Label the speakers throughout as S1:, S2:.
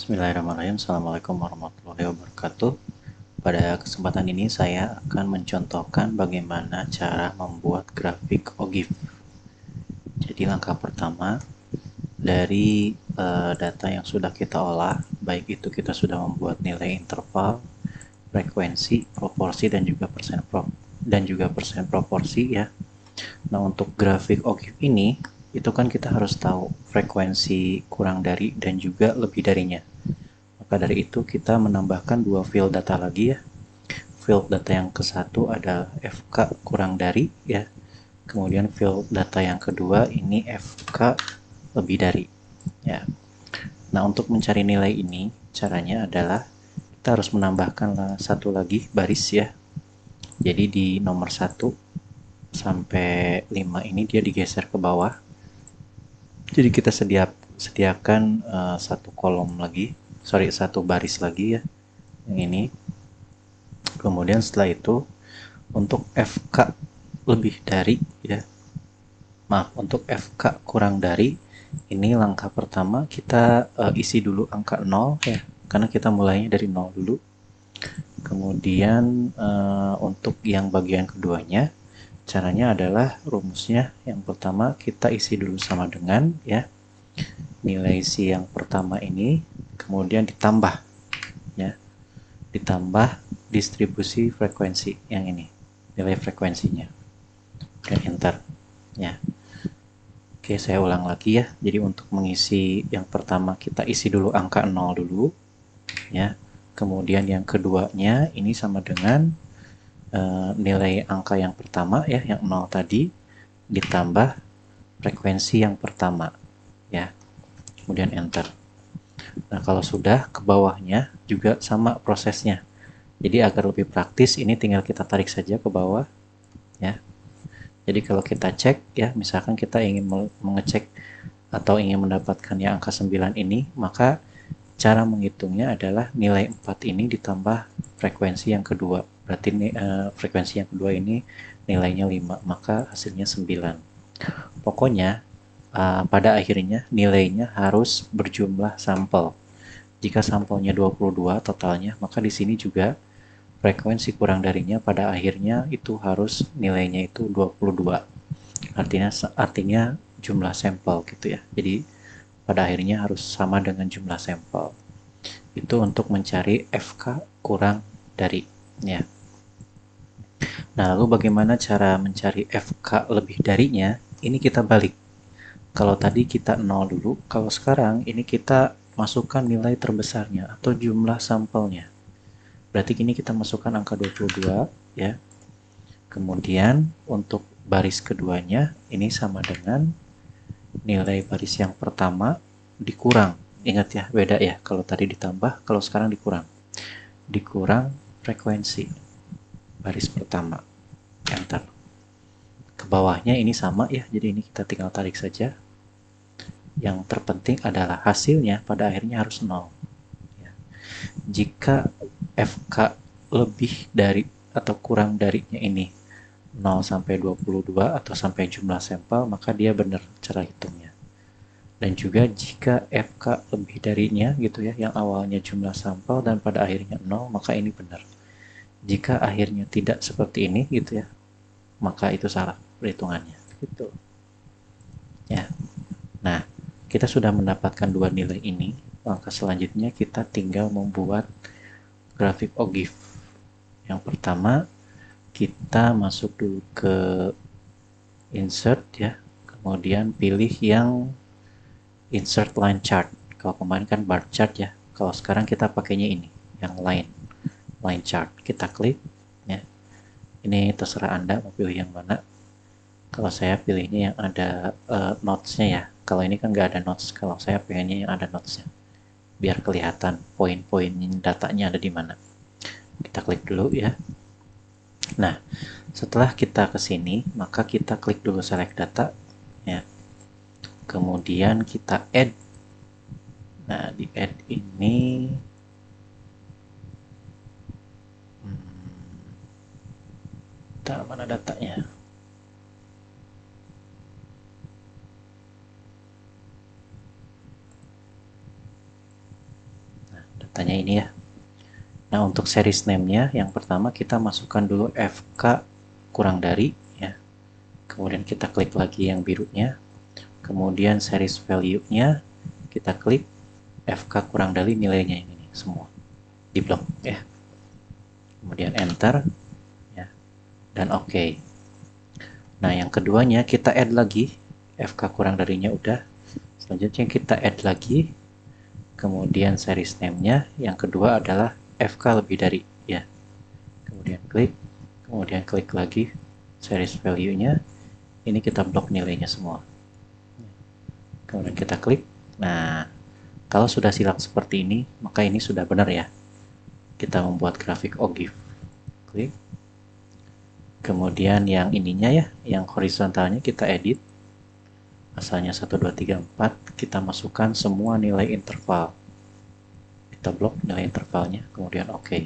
S1: Bismillahirrahmanirrahim. Assalamualaikum warahmatullahi wabarakatuh. Pada kesempatan ini saya akan mencontohkan bagaimana cara membuat grafik OGIF. Jadi langkah pertama dari data yang sudah kita olah, baik itu kita sudah membuat nilai interval, frekuensi, proporsi dan juga persen proporsi ya. Nah, untuk grafik OGIF ini itu kan kita harus tahu frekuensi kurang dari dan juga lebih darinya. Maka dari itu kita menambahkan dua field data lagi ya. Field data yang ke satu adalah FK kurang dari ya. Kemudian field data yang kedua ini FK lebih dari ya. Nah, untuk mencari nilai ini caranya adalah kita harus menambahkan satu lagi baris ya. Jadi di nomor 1 sampai 5 ini dia digeser ke bawah. Jadi kita sediakan satu kolom lagi, satu baris lagi ya, yang ini. Kemudian setelah itu untuk FK lebih dari ya, untuk FK kurang dari, ini langkah pertama kita isi dulu angka 0 ya, karena kita mulainya dari 0 dulu. Kemudian untuk yang bagian keduanya, caranya adalah rumusnya yang pertama kita isi dulu sama dengan ya, nilai si yang pertama ini, kemudian ditambah ya, ditambah distribusi frekuensi yang ini, nilai frekuensinya, dan enter ya. Oke, saya ulang lagi ya. Jadi untuk mengisi yang pertama kita isi dulu angka 0 dulu ya. Kemudian yang keduanya ini sama dengan nilai angka yang pertama ya, yang 0 tadi, ditambah frekuensi yang pertama ya. Kemudian enter. Nah, kalau sudah ke bawahnya juga sama prosesnya. Jadi agar lebih praktis ini tinggal kita tarik saja ke bawah ya. Jadi kalau kita cek ya, misalkan kita ingin mengecek atau ingin mendapatkan yang angka 9 ini, maka cara menghitungnya adalah nilai 4 ini ditambah frekuensi yang kedua. Berarti frekuensi yang kedua ini nilainya 5, maka hasilnya 9. Pokoknya pada akhirnya nilainya harus berjumlah sampel. Jika sampelnya 22 totalnya, maka di sini juga frekuensi kurang darinya pada akhirnya itu harus nilainya itu 22. Artinya jumlah sampel gitu ya. Jadi pada akhirnya harus sama dengan jumlah sampel. Itu untuk mencari FK kurang dari ya. Nah, lalu bagaimana cara mencari FK lebih darinya? Ini kita balik. Kalau tadi kita 0 dulu, kalau sekarang ini kita masukkan nilai terbesarnya atau jumlah sampelnya. Berarti ini kita masukkan angka 22 ya. Kemudian untuk baris keduanya ini sama dengan nilai baris yang pertama dikurang. Ingat ya, beda ya. Kalau tadi ditambah, kalau sekarang dikurang. Dikurang frekuensi baris pertama. Enter. Ke bawahnya ini sama ya, jadi ini kita tinggal tarik saja. Yang terpenting adalah hasilnya pada akhirnya harus 0. Jika FK lebih dari atau kurang darinya ini 0 sampai 22 atau sampai jumlah sampel, maka dia benar cara hitungnya. Dan juga jika FK lebih darinya gitu ya, yang awalnya jumlah sampel dan pada akhirnya 0, maka ini benar. Jika akhirnya tidak seperti ini gitu ya, maka itu salah perhitungannya gitu ya. Nah, kita sudah mendapatkan dua nilai ini. Langkah selanjutnya kita tinggal membuat grafik OGIF. Yang pertama, kita masuk dulu ke insert ya, kemudian pilih yang insert line chart. Kalau kemarin kan bar chart ya, kalau sekarang kita pakainya ini, yang line chart. Kita klik ya. Ini terserah Anda mau pilih yang mana. Kalau saya pilihnya yang ada notes-nya ya. Kalau ini kan nggak ada notes, kalau saya pengennya yang ada notes-nya. Biar kelihatan poin-poin datanya ada di mana. Kita klik dulu ya. Nah, setelah kita ke sini, maka kita klik dulu select data ya. Kemudian kita add. Nah, di add ini mana datanya? datanya ini ya. Nah, untuk series name-nya yang pertama kita masukkan dulu FK kurang dari ya. Kemudian kita klik lagi yang birunya. Kemudian series value-nya kita klik FK kurang dari nilainya ini nih, semua di blok ya. Kemudian enter ya. Dan oke. Nah, yang keduanya kita add lagi FK kurang darinya udah. Selanjutnya kita add lagi. Kemudian series name-nya yang kedua adalah FK lebih dari ya. Kemudian klik lagi series value-nya. Ini kita blok nilainya semua. Kemudian kita klik. Nah, kalau sudah silang seperti ini, maka ini sudah benar ya. Kita membuat grafik OGIF. Klik. Kemudian yang ininya ya, yang horizontalnya kita edit. Asalnya 1, 2, 3, 4, kita masukkan semua nilai interval. Kita blok nilai intervalnya, kemudian oke.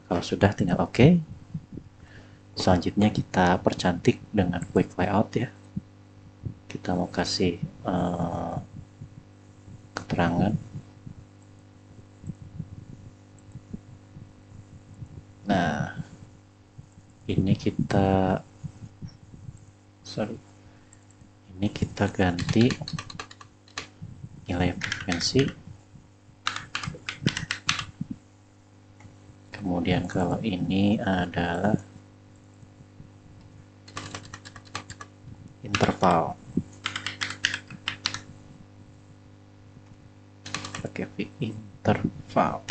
S1: Kalau sudah tinggal oke. Selanjutnya kita percantik dengan quick layout ya. Kita mau kasih keterangan. Nah, ini kita ganti nilai frekuensi. Kemudian kalau ini adalah interval, pakai v interval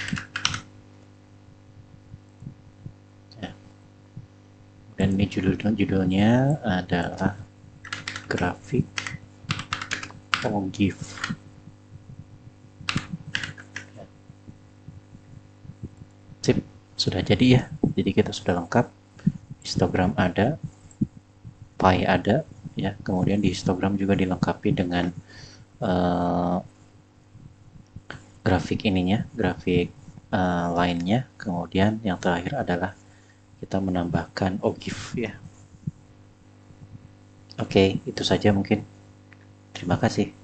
S1: ya. Dan ini judulnya adalah grafik OGIF ya. Sip, sudah jadi ya. Jadi kita sudah lengkap, histogram ada, pie ada ya. Kemudian di histogram juga dilengkapi dengan grafik ininya, grafik lainnya. Kemudian yang terakhir adalah kita menambahkan OGIF ya. Oke, itu saja mungkin. Terima kasih.